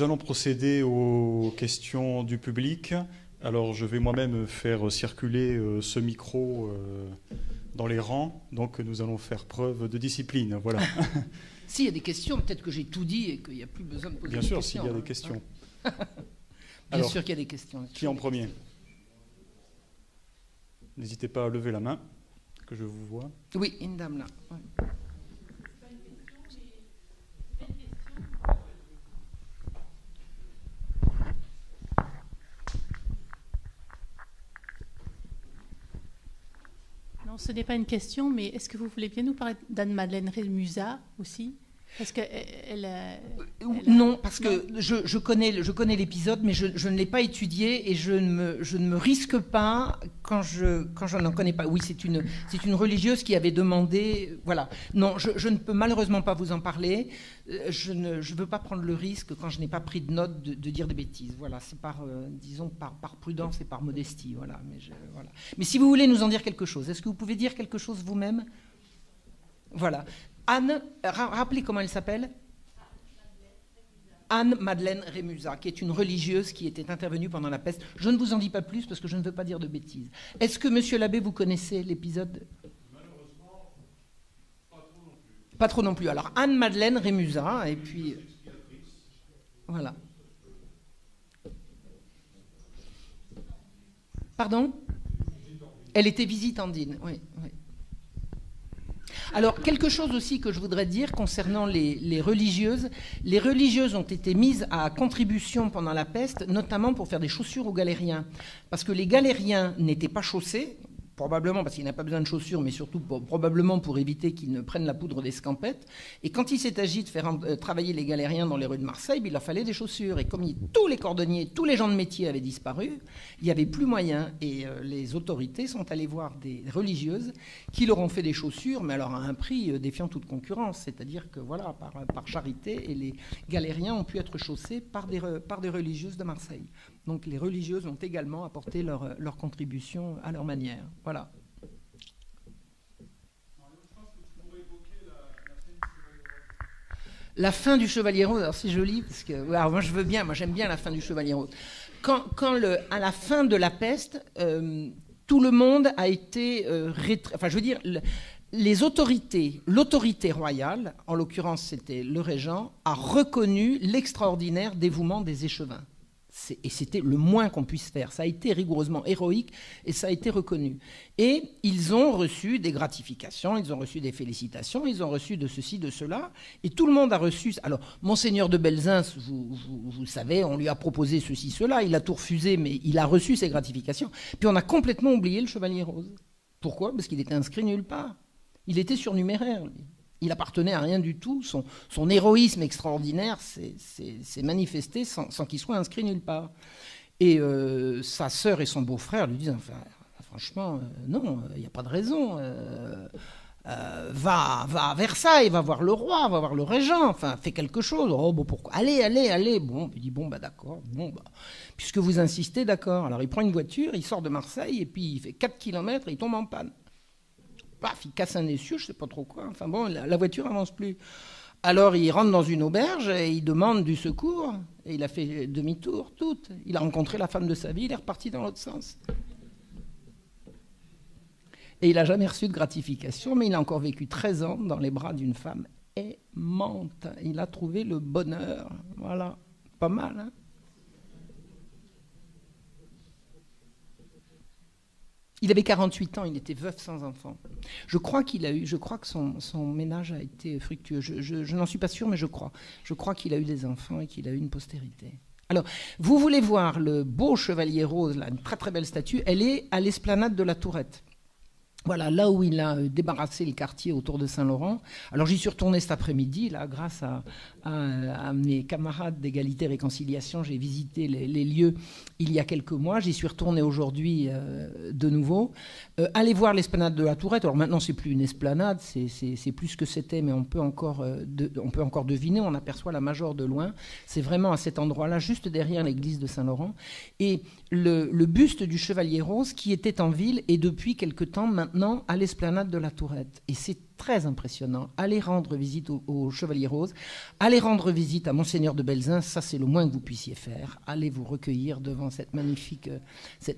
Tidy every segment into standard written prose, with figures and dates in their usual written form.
nous allons procéder aux questions du public. Alors, je vais moi-même faire circuler ce micro dans les rangs. Donc, nous allons faire preuve de discipline. Voilà. S'il y a des questions, peut-être que j'ai tout dit et qu'il n'y a plus besoin de poser des questions. Bien sûr, s'il y a des questions. Bien sûr qu'il y a des questions. Qui en premier? N'hésitez pas à lever la main, que je vous vois. Oui, une dame là. Ouais. Non, ce n'est pas une question, mais est-ce que vous voulez bien nous parler d'Anne-Madeleine Rémusat aussi? Parce que non, parce que je connais l'épisode, mais je ne l'ai pas étudié et je ne me risque pas quand je n'en connais pas. Oui, c'est une religieuse qui avait demandé. Voilà. Non, je ne peux malheureusement pas vous en parler. Je ne veux pas prendre le risque quand je n'ai pas pris de note de dire des bêtises. Voilà, c'est disons par prudence et par modestie. Voilà. Voilà. Mais si vous voulez nous en dire quelque chose, est-ce que vous pouvez dire quelque chose vous-même? Voilà. Anne, rappelez comment elle s'appelle? Anne-Madeleine Rémusat, qui est une religieuse qui était intervenue pendant la peste. Je ne vous en dis pas plus parce que je ne veux pas dire de bêtises. Est-ce que, monsieur l'abbé, vous connaissez l'épisode? Malheureusement, pas trop non plus. Pas trop non plus. Alors, Anne-Madeleine Rémusat, et puis... Voilà. Pardon? Elle était visitandine, oui. Alors, quelque chose aussi que je voudrais dire concernant les religieuses. Les religieuses ont été mises à contribution pendant la peste, notamment pour faire des chaussures aux galériens. Parce que les galériens n'étaient pas chaussés, probablement parce qu'ils n'avaient pas besoin de chaussures, mais surtout probablement pour éviter qu'ils ne prennent la poudre d'escampette. Et quand il s'est agi de faire travailler les galériens dans les rues de Marseille, il leur fallait des chaussures. Et comme tous les cordonniers, tous les gens de métier avaient disparu, il n'y avait plus moyen. Et les autorités sont allées voir des religieuses qui leur ont fait des chaussures, mais alors à un prix défiant toute concurrence. C'est-à-dire que voilà, par charité, et les galériens ont pu être chaussés par des religieuses de Marseille. Donc les religieuses ont également apporté leur contribution à leur manière. Voilà. La fin du Chevalier Rose, alors c'est joli, parce que alors moi j'aime bien la fin du Chevalier Rose. À la fin de la peste, tout le monde a été enfin je veux dire, l'autorité royale, en l'occurrence c'était le régent, a reconnu l'extraordinaire dévouement des échevins. Et c'était le moins qu'on puisse faire. Ça a été rigoureusement héroïque et ça a été reconnu. Et ils ont reçu des gratifications, ils ont reçu des félicitations, ils ont reçu de ceci, de cela. Et tout le monde a reçu... Alors, Monseigneur de Belzins, vous savez, on lui a proposé ceci, cela. Il a tout refusé, mais il a reçu ces gratifications. Puis on a complètement oublié le Chevalier Rose. Pourquoi? Parce qu'il était inscrit nulle part. Il était surnuméraire, lui. Il appartenait à rien du tout. Son héroïsme extraordinaire s'est manifesté sans qu'il soit inscrit nulle part. Et sa sœur et son beau-frère lui disent, enfin, franchement, non, il n'y a pas de raison. Va à Versailles, va voir le roi, va voir le régent, enfin, fais quelque chose. Oh, bon, pourquoi? Allez. Bon, il dit, bon, bah d'accord, puisque vous insistez, d'accord. Alors il prend une voiture, il sort de Marseille, et puis il fait 4 kilomètres et il tombe en panne. Paf, il casse un essieu, je ne sais pas trop quoi. Enfin bon, la voiture n'avance plus. Alors il rentre dans une auberge et il demande du secours. Et il a fait demi-tour, toute. Il a rencontré la femme de sa vie, il est reparti dans l'autre sens. Et il n'a jamais reçu de gratification, mais il a encore vécu 13 ans dans les bras d'une femme aimante. Il a trouvé le bonheur. Voilà, pas mal, hein? Il avait 48 ans, il était veuf sans enfant. Je crois que son ménage a été fructueux. Je n'en suis pas sûr, mais je crois. Je crois qu'il a eu des enfants et qu'il a eu une postérité. Alors, vous voulez voir le beau Chevalier Rose, là, une très très belle statue, elle est à l'esplanade de la Tourette. Voilà, là où il a débarrassé le quartier autour de Saint-Laurent. Alors j'y suis retourné cet après-midi, là, grâce à mes camarades d'égalité et réconciliation. J'ai visité les lieux il y a quelques mois. J'y suis retourné aujourd'hui de nouveau. Allez voir l'esplanade de la Tourette. Alors maintenant, c'est plus une esplanade, c'est plus ce que c'était, mais on peut encore deviner. On aperçoit la Major de loin. C'est vraiment à cet endroit-là, juste derrière l'église de Saint-Laurent. Et le buste du Chevalier Rose, qui était en ville, et depuis quelque temps maintenant maintenant à l'esplanade de la Tourette. Et c'est très impressionnant. Allez rendre visite au Chevalier Rose, allez rendre visite à Monseigneur de Belzun, ça c'est le moins que vous puissiez faire. Allez vous recueillir devant ce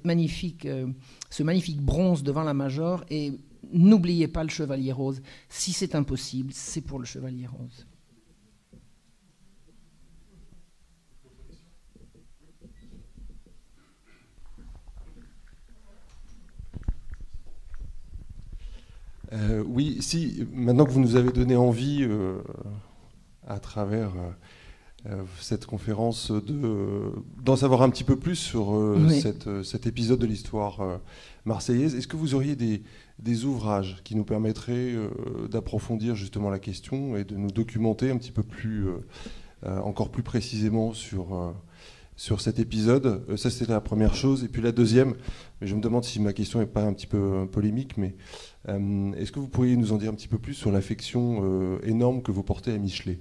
magnifique bronze devant la Major, et n'oubliez pas le Chevalier Rose. Si c'est impossible, c'est pour le Chevalier Rose. Oui, si, maintenant que vous nous avez donné envie, à travers cette conférence, d'en savoir un petit peu plus sur Oui. cet épisode de l'histoire marseillaise, est-ce que vous auriez des ouvrages qui nous permettraient d'approfondir justement la question et de nous documenter un petit peu plus, encore plus précisément sur cet épisode? Ça, c'était la première chose. Et puis la deuxième, je me demande si ma question n'est pas un petit peu polémique, mais est-ce que vous pourriez nous en dire un petit peu plus sur l'affection énorme que vous portez à Michelet?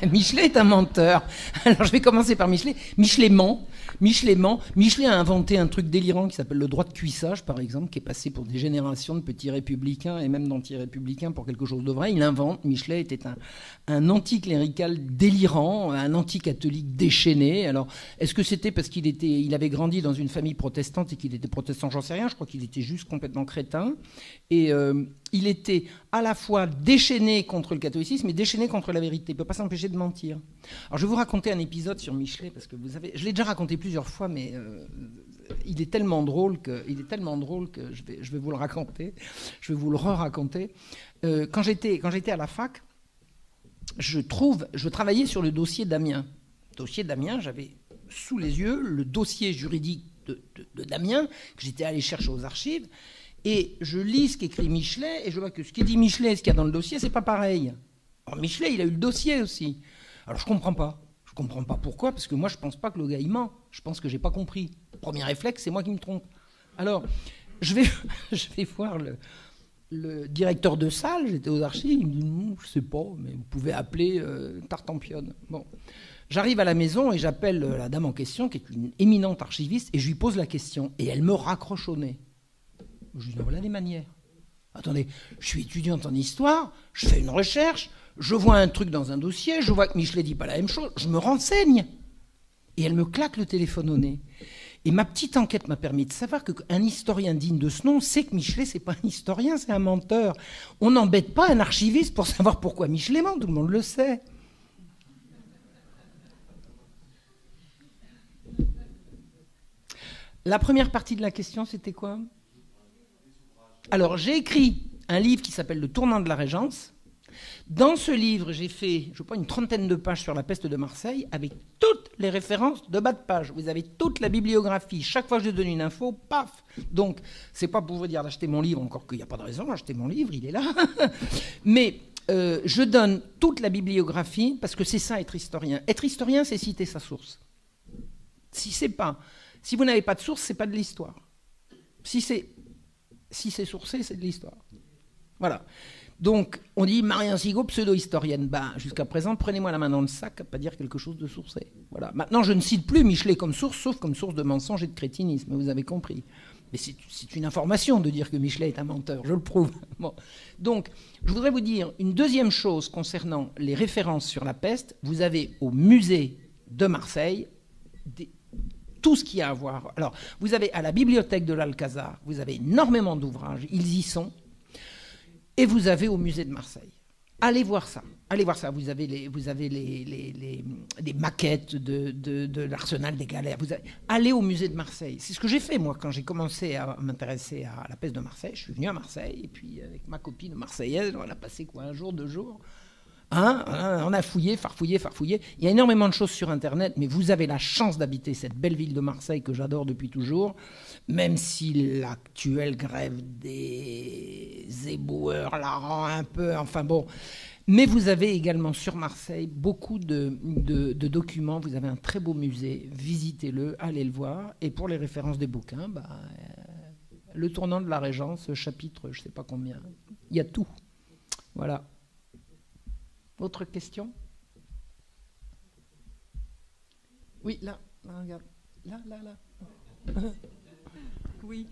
Michelet est un menteur. Alors je vais commencer par Michelet. Michelet ment. Michelet a inventé un truc délirant qui s'appelle le droit de cuissage, par exemple, qui est passé pour des générations de petits républicains et même d'anti-républicains pour quelque chose de vrai. Il invente. Michelet était un anticlérical délirant, un anticatholique déchaîné. Alors, est-ce que c'était parce il avait grandi dans une famille protestante et qu'il était protestant? J'en sais rien. Je crois qu'il était juste complètement crétin. Et il était à la fois déchaîné contre le catholicisme et déchaîné contre la vérité. Il ne peut pas s'empêcher de mentir. Alors, je vais vous raconter un épisode sur Michelet, parce que je l'ai déjà raconté plusieurs fois, mais il est tellement drôle que je vais vous le raconter. Je vais vous le re-raconter. Quand j'étais à la fac, je travaillais sur le dossier d'Amiens. Dossier d'Amiens, j'avais sous les yeux le dossier juridique de Damien, que j'étais allé chercher aux archives. Et je lis ce qu'écrit Michelet, et je vois que ce qui dit Michelet et ce qu'il y a dans le dossier, c'est pas pareil. Alors Michelet, il a eu le dossier aussi. Alors je comprends pas. Je comprends pas pourquoi, parce que moi je pense pas que le gars il ment. Je pense que j'ai pas compris. Premier réflexe, c'est moi qui me trompe. Alors je vais voir le directeur de salle, j'étais aux archives, il me dit je sais pas, mais vous pouvez appeler Tartampion. Bon. J'arrive à la maison et j'appelle la dame en question, qui est une éminente archiviste, et je lui pose la question. Et elle me raccroche au nez. Je lui dis, voilà les manières. Attendez, je suis étudiante en histoire, je fais une recherche, je vois un truc dans un dossier, je vois que Michelet dit pas la même chose, je me renseigne. Et elle me claque le téléphone au nez. Et ma petite enquête m'a permis de savoir qu'un historien digne de ce nom sait que Michelet, c'est pas un historien, c'est un menteur. On n'embête pas un archiviste pour savoir pourquoi Michelet ment, tout le monde le sait. La première partie de la question, c'était quoi ? Alors, j'ai écrit un livre qui s'appelle Le tournant de la Régence. Dans ce livre, j'ai fait, je crois, une trentaine de pages sur la peste de Marseille, avec toutes les références de bas de page. Vous avez toute la bibliographie. Chaque fois que je donne une info, paf. Donc, c'est pas pour vous dire d'acheter mon livre, encore qu'il n'y a pas de raison, acheter mon livre, il est là. Mais je donne toute la bibliographie, parce que c'est ça, être historien. Être historien, c'est citer sa source. Si vous n'avez pas de source, c'est pas de l'histoire. Si c'est sourcé, c'est de l'histoire. Voilà. Donc, on dit Marie Ansigo, pseudo-historienne. Ben, jusqu'à présent, prenez-moi la main dans le sac à pas dire quelque chose de sourcé. Voilà. Maintenant, je ne cite plus Michelet comme source, sauf comme source de mensonge et de crétinisme. Vous avez compris. Mais c'est une information de dire que Michelet est un menteur. Je le prouve. Bon. Donc, je voudrais vous dire une deuxième chose concernant les références sur la peste. Vous avez au musée de Marseille tout ce qu'il y a à voir. Alors, vous avez à la bibliothèque de l'Alcazar, vous avez énormément d'ouvrages, ils y sont, et vous avez au musée de Marseille. Allez voir ça. Allez voir ça. Vous avez des maquettes de l'arsenal des galères. Allez au musée de Marseille. C'est ce que j'ai fait, moi, quand j'ai commencé à m'intéresser à la peste de Marseille. Je suis venu à Marseille, et puis avec ma copine marseillaise, on a passé quoi, un jour, 2 jours. On a fouillé, farfouillé. Il y a énormément de choses sur Internet, mais vous avez la chance d'habiter cette belle ville de Marseille que j'adore depuis toujours, même si l'actuelle grève des éboueurs la rend un peu... Enfin bon. Mais vous avez également sur Marseille beaucoup de documents. Vous avez un très beau musée. Visitez-le, allez le voir. Et pour les références des bouquins, Le tournant de la Régence, chapitre, je ne sais pas combien. Il y a tout. Voilà. Autre question ? Oui, là, regarde. Là. Oui.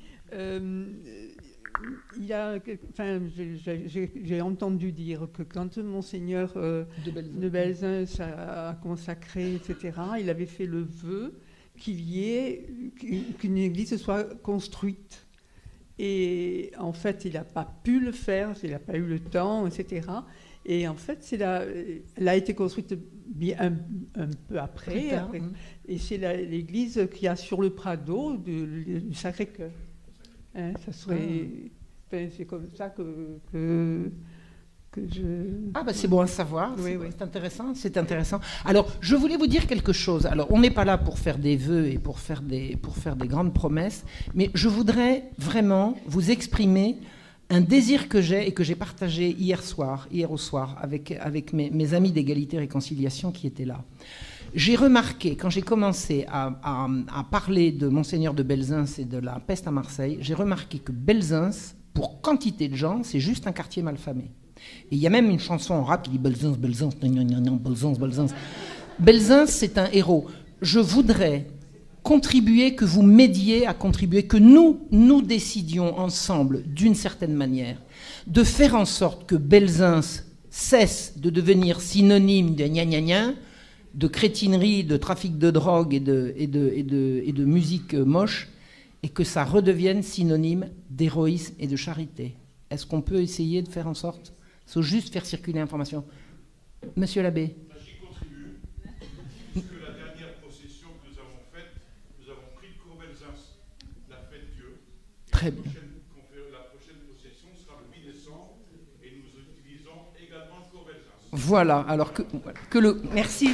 j'ai entendu dire que quand Monseigneur de Belzins a consacré, etc., il avait fait le vœu qu'une église soit construite. Et en fait, il n'a pas pu le faire, il n'a pas eu le temps, etc. Et en fait, elle a été construite un peu après. Et c'est l'église qu'il y a sur le Prado du Sacré-Cœur. Hein, ça serait, c'est comme ça que je... Ah ben c'est bon à savoir, oui. C'est intéressant, c'est intéressant. Alors, je voulais vous dire quelque chose. Alors, on n'est pas là pour faire des vœux et pour faire des grandes promesses, mais je voudrais vraiment vous exprimer un désir que j'ai et que j'ai partagé hier au soir, avec mes amis d'égalité et réconciliation qui étaient là. J'ai remarqué, quand j'ai commencé à parler de Monseigneur de Belzins et de la peste à Marseille, j'ai remarqué que Belzins, pour quantité de gens, c'est juste un quartier malfamé. Et il y a même une chanson en rap qui dit Belzins, Belzins, Belzins, Belzins. Belzins, c'est un héros. Je voudrais contribuer, que vous m'aidiez à contribuer, que nous décidions ensemble, d'une certaine manière, de faire en sorte que Belzins cesse de devenir synonyme de gna gna gna, de crétinerie, de trafic de drogue et de musique moche, et que ça redevienne synonyme d'héroïsme et de charité. Est-ce qu'on peut essayer de faire en sorte ? Il faut juste faire circuler l'information. Monsieur l'abbé. J'y contribue, puisque la dernière procession que nous avons faite, nous avons pris le cours Belzins, la fête Dieu. Très bien. La prochaine procession sera le 8 décembre, et nous utilisons également le cours Belzins. Voilà, alors que le... Merci.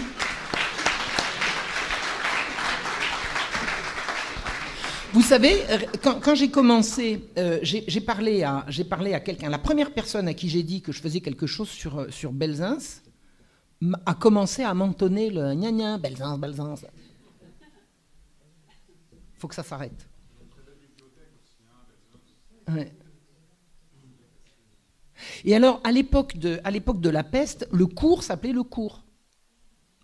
Vous savez, quand j'ai commencé, j'ai parlé à quelqu'un. La première personne à qui j'ai dit que je faisais quelque chose sur Belzins a commencé à m'entonner le gna gna, Belzins, Belzins. Faut que ça s'arrête. Ouais. Et alors, à l'époque de la peste, le cours s'appelait le cours.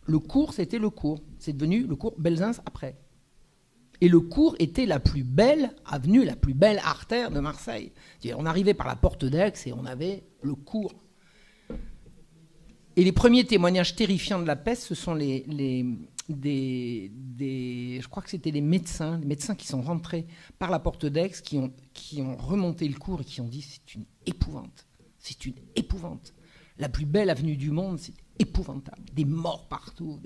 Le cours, c'était le cours. C'est devenu le cours Belzins après. Et le cours était la plus belle avenue, la plus belle artère de Marseille. On arrivait par la porte d'Aix et on avait le cours. Et les premiers témoignages terrifiants de la peste, ce sont je crois que c'était les médecins qui sont rentrés par la porte d'Aix, qui ont remonté le cours et qui ont dit c'est une épouvante. C'est une épouvante. La plus belle avenue du monde, c'est épouvantable. Des morts partout.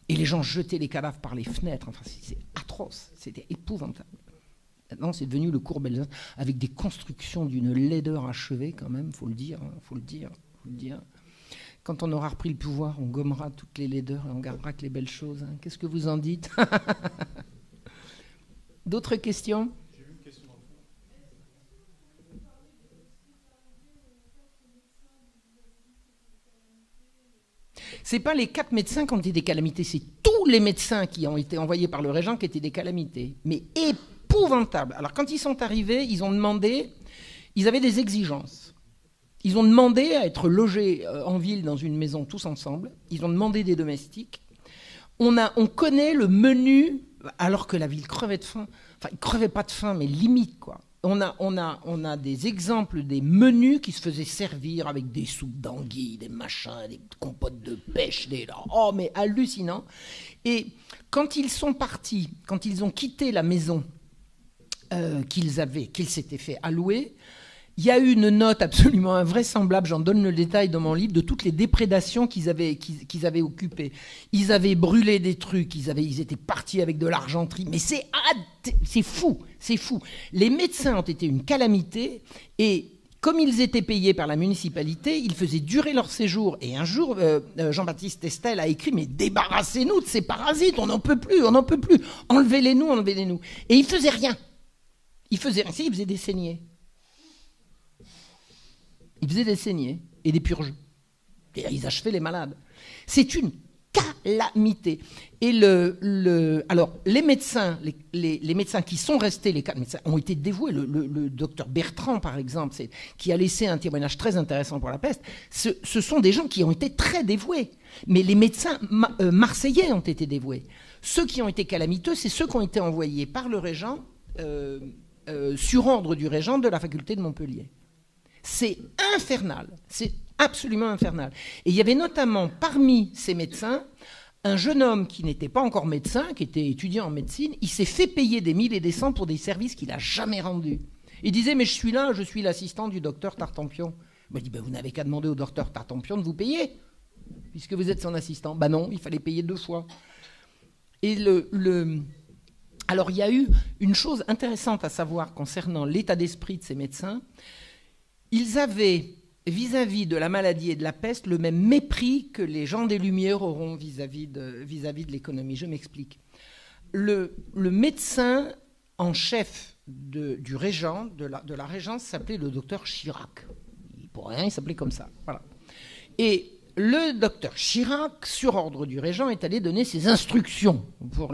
Et les gens jetaient les cadavres par les fenêtres. Enfin, c'est atroce. C'était épouvantable. Maintenant, c'est devenu le cours Belzins, avec des constructions d'une laideur achevée, quand même, faut le dire. Quand on aura repris le pouvoir, on gommera toutes les laideurs et on gardera que les belles choses. Hein. Qu'est-ce que vous en dites? D'autres questions? J'ai une question dans le fond. C'est pas les 4 médecins qui ont été des calamités, c'est tous les médecins qui ont été envoyés par le régent qui étaient des calamités. Mais épouvantables. Alors quand ils sont arrivés, ils avaient des exigences. Ils ont demandé à être logés en ville dans une maison tous ensemble. Ils ont demandé des domestiques. On connaît le menu, alors que la ville crevait de faim. Enfin, ils crevaient pas de faim, mais limite, quoi. On a des exemples des menus qui se faisaient servir avec des soupes d'anguilles, des machins, des compotes de pêche, oh mais hallucinant. Et quand ils sont partis, quand ils ont quitté la maison qu'ils s'étaient fait allouer, il y a eu une note absolument invraisemblable, j'en donne le détail dans mon livre, de toutes les déprédations qu'ils avaient occupées. Ils avaient brûlé des trucs, ils étaient partis avec de l'argenterie, mais c'est fou, c'est fou. Les médecins ont été une calamité, et comme ils étaient payés par la municipalité, ils faisaient durer leur séjour. Et un jour, Jean-Baptiste Estel a écrit « Mais débarrassez-nous de ces parasites, on n'en peut plus, enlevez-les-nous. » Et ils faisaient rien. Ils faisaient des saignées. Ils faisaient des saignées et des purges. Et ils achevaient les malades. C'est une calamité. Et alors, les médecins qui sont restés, les 4 médecins, ont été dévoués. Le docteur Bertrand, par exemple, qui a laissé un témoignage très intéressant pour la peste, ce sont des gens qui ont été très dévoués. Mais les médecins marseillais ont été dévoués. Ceux qui ont été calamiteux, c'est ceux qui ont été envoyés par le régent sur ordre du régent de la faculté de Montpellier. C'est infernal, c'est absolument infernal. Et il y avait notamment parmi ces médecins un jeune homme qui n'était pas encore médecin, qui était étudiant en médecine. Il s'est fait payer des 1000 et des 100 pour des services qu'il n'a jamais rendus. Il disait, mais je suis là, je suis l'assistant du docteur Tartampion. Il dit, vous n'avez qu'à demander au docteur Tartampion de vous payer, puisque vous êtes son assistant. Non, il fallait payer 2 fois. Et alors il y a eu une chose intéressante à savoir concernant l'état d'esprit de ces médecins. Ils avaient, vis-à-vis de la maladie et de la peste, le même mépris que les gens des Lumières auront vis-à-vis de l'économie. Je m'explique. Le médecin en chef du régent, de la régence, s'appelait le docteur Chirac. Pour rien, il s'appelait comme ça. Voilà. Et le docteur Chirac, sur ordre du régent, est allé donner ses instructions pour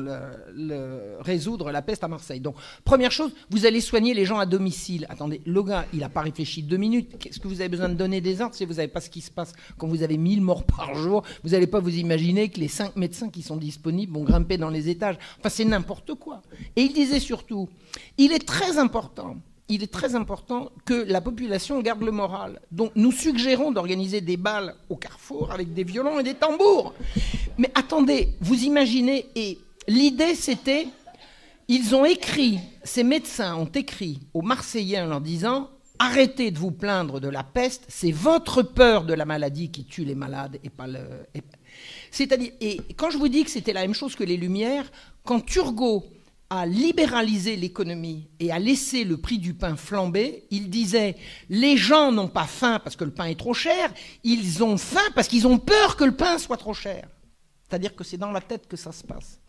résoudre la peste à Marseille. Donc, première chose, vous allez soigner les gens à domicile. Attendez, le gars, il n'a pas réfléchi 2 minutes. Qu'est-ce que vous avez besoin de donner des ordres si vous ne savez pas ce qui se passe quand vous avez 1000 morts par jour? Vous n'allez pas vous imaginer que les 5 médecins qui sont disponibles vont grimper dans les étages. Enfin, c'est n'importe quoi. Et il disait surtout, il est très important que la population garde le moral. Donc nous suggérons d'organiser des bals au carrefour avec des violons et des tambours. Mais attendez, vous imaginez, et l'idée c'était, ces médecins ont écrit aux Marseillais en leur disant, arrêtez de vous plaindre de la peste, c'est votre peur de la maladie qui tue les malades et pas C'est-à-dire, et quand je vous dis que c'était la même chose que les Lumières, quand Turgot à libéraliser l'économie et à laisser le prix du pain flamber, il disait « Les gens n'ont pas faim parce que le pain est trop cher, ils ont faim parce qu'ils ont peur que le pain soit trop cher. » C'est-à-dire que c'est dans la tête que ça se passe.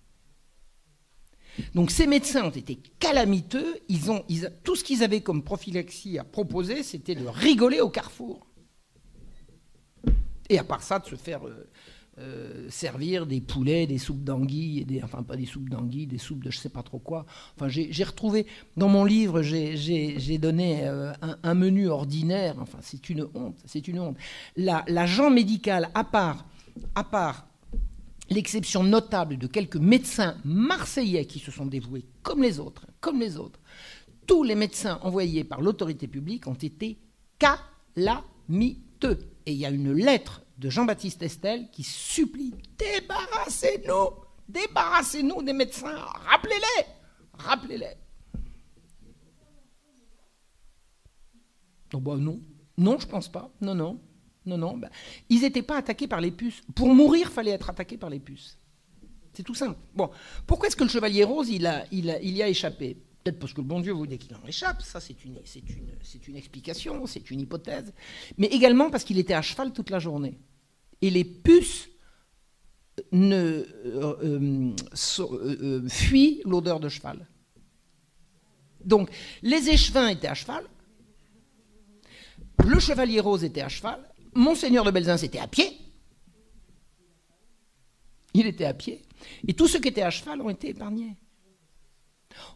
Donc ces médecins ont été calamiteux, tout ce qu'ils avaient comme prophylaxie à proposer, c'était de rigoler au carrefour. Et à part ça, de se faire... servir des poulets, des soupes d'anguilles, enfin pas des soupes d'anguilles, des soupes de je sais pas trop quoi. Enfin, j'ai retrouvé, dans mon livre, j'ai donné un menu ordinaire, enfin c'est une honte, c'est une honte. L'agent médical, à part l'exception notable de quelques médecins marseillais qui se sont dévoués comme les autres, tous les médecins envoyés par l'autorité publique ont été calamiteux. Et il y a une lettre de Jean-Baptiste Estelle qui supplie « Débarrassez-nous des médecins, rappelez-les !» Oh bah non, je pense pas, non. Bah, ils n'étaient pas attaqués par les puces. Pour mourir, il fallait être attaqué par les puces. C'est tout simple. Bon, pourquoi est-ce que le Chevalier Rose, il y a échappé ? Peut-être parce que le bon Dieu voulait qu'il en échappe, ça c'est une explication, c'est une hypothèse, mais également parce qu'il était à cheval toute la journée. Et les puces fuient l'odeur de cheval. Donc les échevins étaient à cheval, le Chevalier Rose était à cheval, Monseigneur de Belzins était à pied, il était à pied, et tous ceux qui étaient à cheval ont été épargnés.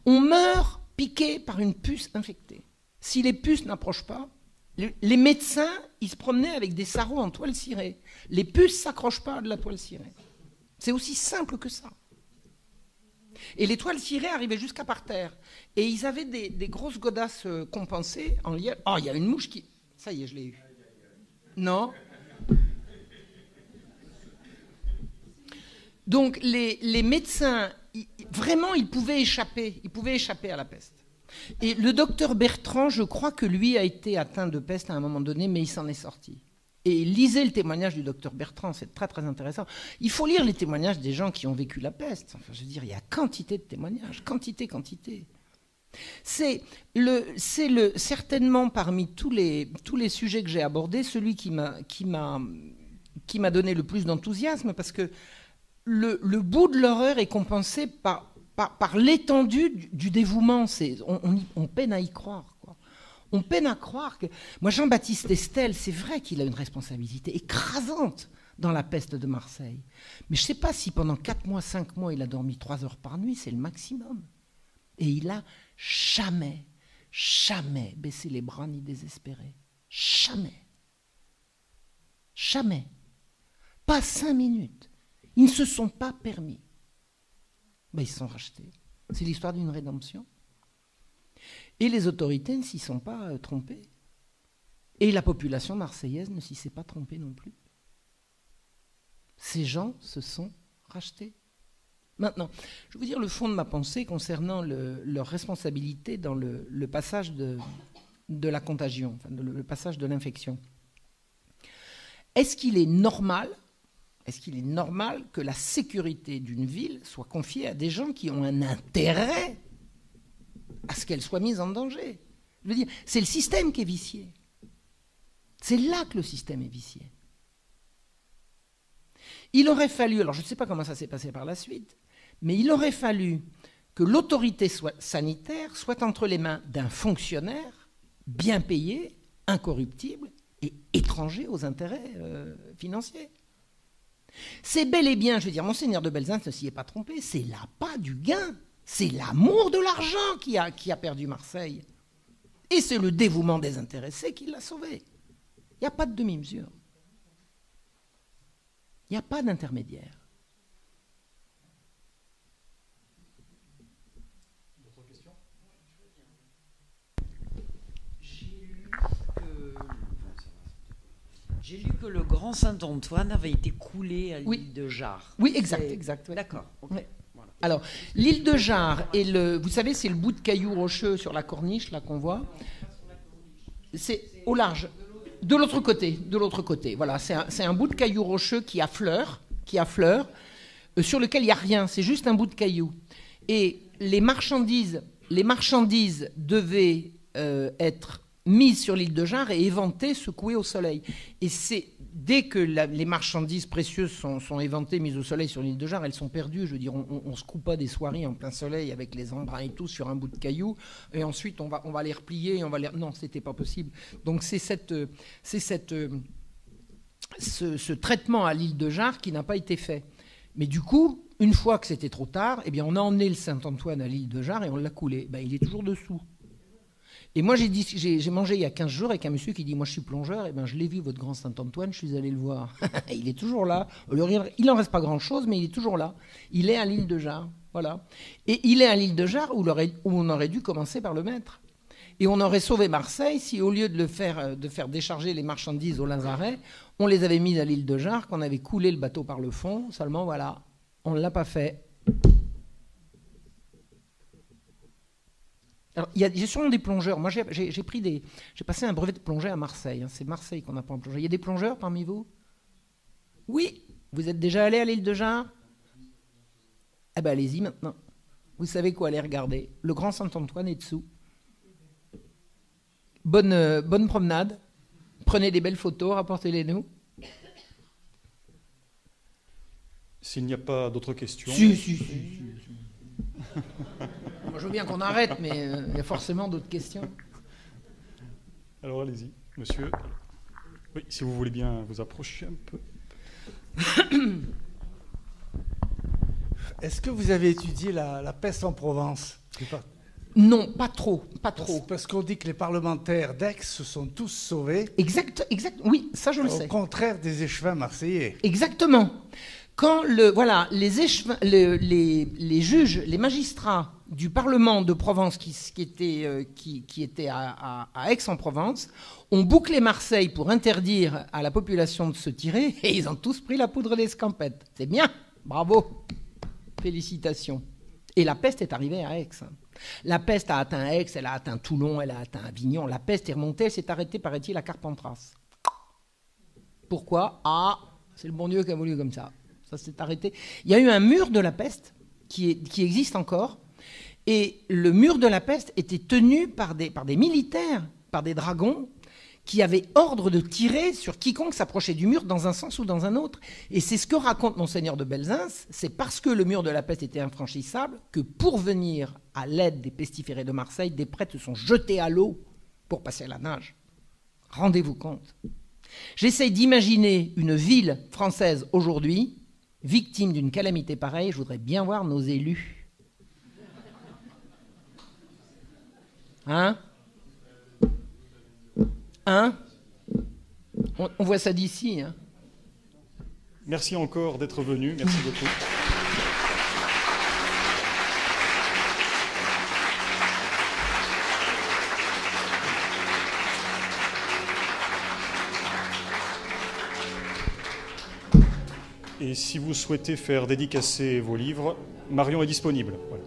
On meurt piqué par une puce infectée. Si les puces n'approchent pas, les médecins, ils se promenaient avec des sarraux en toile cirée. Les puces ne s'accrochent pas à de la toile cirée. C'est aussi simple que ça. Et les toiles cirées arrivaient jusqu'à par terre. Et ils avaient des grosses godasses compensées en lièvre. Oh, il y a une mouche qui... Ça y est, je l'ai eu. Non ? Donc les médecins... Vraiment, il pouvait échapper à la peste. Et le docteur Bertrand, je crois que lui a été atteint de peste à un moment donné, mais il s'en est sorti. Et lisez le témoignage du docteur Bertrand, c'est très très intéressant. Il faut lire les témoignages des gens qui ont vécu la peste. Enfin, je veux dire, il y a quantité de témoignages, quantité. C'est certainement parmi tous les sujets que j'ai abordés, celui qui m'a donné le plus d'enthousiasme, parce que le bout de l'horreur est compensé par l'étendue du dévouement. On peine à y croire, quoi. On peine à croire que... Moi, Jean-Baptiste Estelle, c'est vrai qu'il a une responsabilité écrasante dans la peste de Marseille. Mais je ne sais pas si pendant 4 mois, 5 mois, il a dormi 3 heures par nuit, c'est le maximum. Et il n'a jamais baissé les bras ni désespéré. Jamais. Pas 5 minutes. Ils ne se sont pas permis. Ben, ils se sont rachetés. C'est l'histoire d'une rédemption. Et les autorités ne s'y sont pas trompées. Et la population marseillaise ne s'y s'est pas trompée non plus. Ces gens se sont rachetés. Maintenant, je vais vous dire le fond de ma pensée concernant leur responsabilité dans le passage de la contagion, enfin, le passage de l'infection. Est-ce qu'il est normal que la sécurité d'une ville soit confiée à des gens qui ont un intérêt à ce qu'elle soit mise en danger? Je veux dire, c'est le système qui est vicié. C'est là que le système est vicié. Il aurait fallu, alors je ne sais pas comment ça s'est passé par la suite, mais il aurait fallu que l'autorité sanitaire soit entre les mains d'un fonctionnaire bien payé, incorruptible et étranger aux intérêts financiers. C'est bel et bien, je veux dire, Monseigneur de Belzunce ne s'y est pas trompé, c'est l'appât du gain, c'est l'amour de l'argent qui a perdu Marseille. Et c'est le dévouement des intéressés qui l'a sauvé. Il n'y a pas de demi-mesure. Il n'y a pas d'intermédiaire. D'autres questions? J'ai lu que le Grand Saint-Antoine avait été coulé à l'île de Jard. Oui, exact. Ouais. D'accord. Okay. Ouais. Voilà. Alors, l'île de Jard, vous savez, c'est le bout de cailloux rocheux sur la corniche, là, qu'on voit. C'est au large. De l'autre côté. Voilà, c'est un bout de cailloux rocheux qui affleure, sur lequel il n'y a rien. C'est juste un bout de cailloux. Et les marchandises devaient être mises sur l'île de Jard et éventées, secouées au soleil. Et c'est dès que les marchandises précieuses sont éventées, mises au soleil sur l'île de Jard, elles sont perdues. Je veux dire, on ne se coupe pas des soieries en plein soleil avec les embruns et tout sur un bout de caillou. Et ensuite, on va les replier. Non, c'était pas possible. Donc c'est ce traitement à l'île de Jard qui n'a pas été fait. Mais du coup, une fois que c'était trop tard, eh bien, on a emmené le Saint-Antoine à l'île de Jard et on l'a coulé. Ben, il est toujours dessous. Et moi, j'ai mangé il y a 15 jours avec un monsieur qui dit « Moi, je suis plongeur, et ben, je l'ai vu, votre grand Saint-Antoine, je suis allé le voir. » Il est toujours là. Il n'en reste pas grand-chose, mais il est toujours là. Il est à l'île de Jard. Voilà. Et il est à l'île de Jard où on aurait dû commencer par le mettre. Et on aurait sauvé Marseille si, au lieu de faire décharger les marchandises au Lazaret, on les avait mises à l'île de Jard, qu'on avait coulé le bateau par le fond. Seulement, voilà, on ne l'a pas fait. Alors, il y a sûrement des plongeurs. Moi, j'ai passé un brevet de plongée à Marseille. Hein. C'est Marseille qu'on apprend à plonger. Il y a des plongeurs parmi vous? Oui. Vous êtes déjà allé à l'île de Jard? Eh bien, allez-y maintenant. Vous savez quoi aller regarder. Le Grand Saint-Antoine est dessous. Bonne promenade. Prenez des belles photos, rapportez-les-nous. S'il n'y a pas d'autres questions... Si. Moi, je veux bien qu'on arrête, mais il y a forcément d'autres questions. Alors, allez-y, monsieur. Oui, si vous voulez bien vous approcher un peu. Est-ce que vous avez étudié la peste en Provence? Non, pas trop. Parce qu'on dit que les parlementaires d'Aix se sont tous sauvés. Exact. Oui, ça je le sais. Au contraire des échevins marseillais. Exactement. Quand les juges, les magistrats du Parlement de Provence qui étaient à Aix-en-Provence ont bouclé Marseille pour interdire à la population de se tirer et ils ont tous pris la poudre d'escampette. C'est bien, bravo, félicitations. Et la peste est arrivée à Aix. La peste a atteint Aix, elle a atteint Toulon, elle a atteint Avignon. La peste est remontée, elle s'est arrêtée, paraît-il, à Carpentras. Pourquoi? Ah, c'est le bon Dieu qui a voulu comme ça. Ça s'est arrêté. Il y a eu un mur de la peste qui existe encore. Et le mur de la peste était tenu par des militaires, par des dragons, qui avaient ordre de tirer sur quiconque s'approchait du mur dans un sens ou dans un autre. Et c'est ce que raconte Monseigneur de Belzunce. C'est parce que le mur de la peste était infranchissable que pour venir à l'aide des pestiférés de Marseille, des prêtres se sont jetés à l'eau pour passer à la nage. Rendez-vous compte. J'essaye d'imaginer une ville française aujourd'hui, victime d'une calamité pareille. Je voudrais bien voir nos élus. Hein? On voit ça d'ici. Hein? Merci encore d'être venu. Merci beaucoup. Et si vous souhaitez faire dédicacer vos livres, Marion est disponible. Voilà.